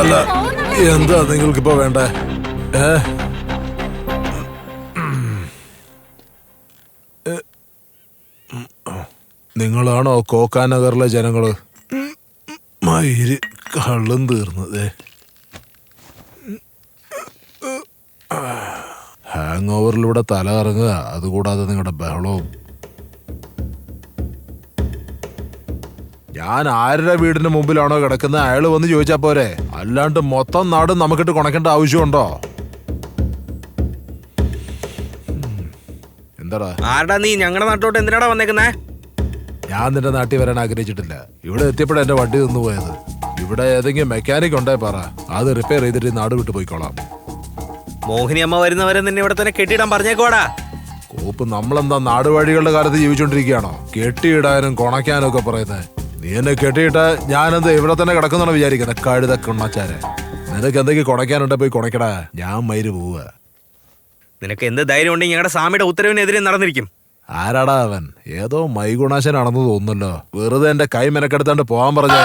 അല്ല, എന്താ നിങ്ങൾക്കിപ്പോ വേണ്ടേ? നിങ്ങളാണോ കോക്കാനഗറിലെ ജനങ്ങള്? മയിര് കള്ളും തീർന്നത്. ഹാങ് ഓവറിലൂടെ തല കറങ്ങുക, അതുകൂടാതെ നിങ്ങളുടെ ബഹളവും. ഞാൻ ആരുടെ വീടിന് മുമ്പിലാണോ കിടക്കുന്നത് അയാള് വന്ന് ചോദിച്ചാ പോരെ, അല്ലാണ്ട് മൊത്തം നാട് നമുക്കിട്ട് കൊണക്കേണ്ട ആവശ്യമുണ്ടോ? എന്താടാ ആരടാ നീ? ഞങ്ങളുടെ നാട്ടിലോട്ട് എന്തിനാടാ വന്നേക്കുന്നേ? ഞാൻ നിന്റെ നാട്ടിൽ വരാൻ ആഗ്രഹിച്ചിട്ടില്ല. ഇവിടെ എത്തിയപ്പോഴാണ് എന്റെ വണ്ടി നിന്ന് പോയത്. ഇവിടെ ഏതെങ്കിലും മെക്കാനിക് ഉണ്ടേ പറ, അത് റിപ്പയർ ചെയ്തിട്ട് നാട് വിട്ടു പോയിക്കോളാം. മോഹിനി അമ്മ വരുന്നവരെ നിന്നെ ഇവിടെ തന്നെ കെട്ടിയിടാൻ പറഞ്ഞേക്കോടാ. കോപ്പ്, നമ്മളെന്താ നാടുവഴികളുടെ കാലത്ത് ജീവിച്ചോണ്ടിരിക്കുകയാണോ? കെട്ടിയിടാനും കൊണയ്ക്കാനും ഒക്കെ പറയുന്നത്. നീ എന്നെ കെട്ടിയിട്ട് ഞാനെന്താ ഇവിടെ തന്നെ കിടക്കുന്നാണ് വിചാരിക്കുന്നത്? കഴുത കുണ്ണച്ചാരെ, നിനക്ക് എന്തെങ്കിലും കൊണയ്ക്കാനുണ്ടെ പോയി കൊണയ്ക്കടാ. ഞാൻ മയിര് പോവുക. നിനക്ക് എന്ത് ധൈര്യം ഉണ്ടെങ്കിൽ ഞങ്ങളുടെ സ്വാമിയുടെ ഉത്തരവിനെതിരെ നടന്നിരിക്കും. ആരാടാ അവൻ? ഏതോ മൈഗുണാശനാണെന്ന് തോന്നുന്നല്ലോ. വെറുതെ എന്റെ കൈ മെനക്കെടുത്താണ്ട് പോവാൻ പറഞ്ഞേ.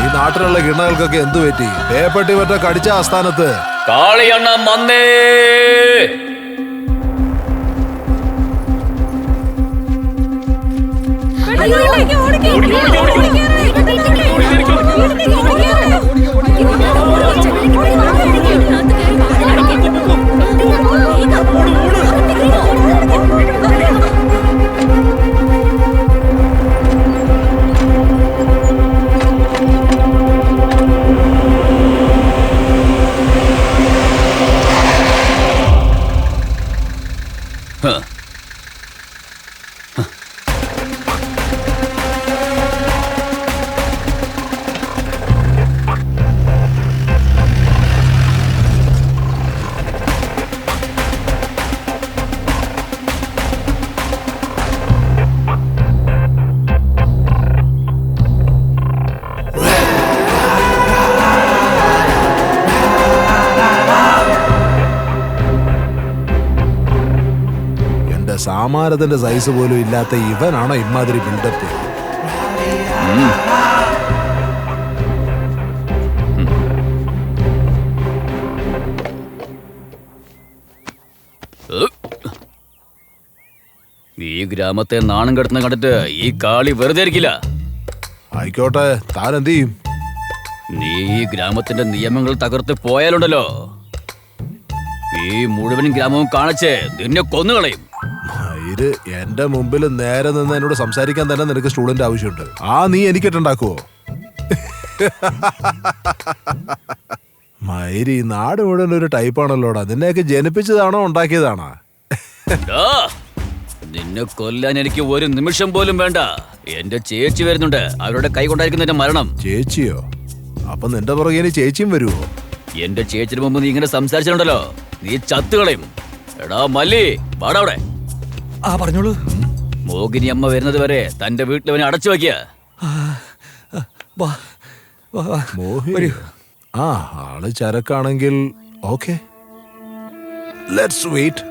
ഈ നാട്ടിലുള്ള കിണ്ണകൾക്കൊക്കെ എന്തു പറ്റി? പേപ്പട്ടി മറ്റോ കടിച്ച ആസ്ഥാനത്ത് കാളിയണ്ണ മന്നേ. സാമാരത്തിന്റെ സൈസ് പോലും ഇല്ലാത്ത ഇവനാണോ ഇമാതിരി ബിൽഡപ്പ്? ഈ ഗ്രാമത്തെ നാണം കെടുത്തുന്ന കണ്ടിട്ട് ഈ കാളി വെറുതെ ഇരിക്കില്ല. ആയിക്കോട്ടെ, താൻ എന്ത് ചെയ്യും? നീ ഈ ഗ്രാമത്തിന്റെ നിയമങ്ങൾ തകർത്ത് പോയാലുണ്ടല്ലോ, ഈ മുഴുവൻ ഗ്രാമവും കാണിച്ച് നിന്നെ കൊന്നുകളയും. മയിര്, എന്റെ മുമ്പിൽ നേരെ നിന്ന് എന്നോട് സംസാരിക്കാൻ തന്നെ നിനക്ക് സ്റ്റുഡന്റ് ആവശ്യമുണ്ട്. നീ എനിക്കിട്ടുണ്ടാക്കുവോ? മയിര്, ഈ നാട് മുഴുവൻ ഒരു ടൈപ്പാണല്ലോടാ. നിന്നെയൊക്കെ ജനിപ്പിച്ചതാണോ ഉണ്ടാക്കിയതാണോ? നിന്നെ കൊല്ലാൻ എനിക്ക് ഒരു നിമിഷം പോലും വേണ്ട. എന്റെ ചേച്ചി വരുന്നുണ്ട്. അവരുടെ കൈ കൊണ്ടായിരിക്കും നിന്റെ മരണം. ചേച്ചിയോ? അപ്പൊ നിന്റെ പുറകെ ചേച്ചിയും വരുവോ? എന്റെ ചേച്ചിന് മുമ്പ് നീ ഇങ്ങനെ സംസാരിച്ചിട്ടുണ്ടല്ലോ, നീ ചത്തുകളയും. എടാ മല്ലി, പാടവിടെ. പറഞ്ഞോളൂ. മോഹിനി അമ്മ വരുന്നത് വരെ തന്റെ വീട്ടിലവനെ അടച്ചു വയ്ക്കുക. ആള് ചരക്കാണെങ്കിൽ ഓക്കെ, ലെറ്റ്സ് വെയിറ്റ്.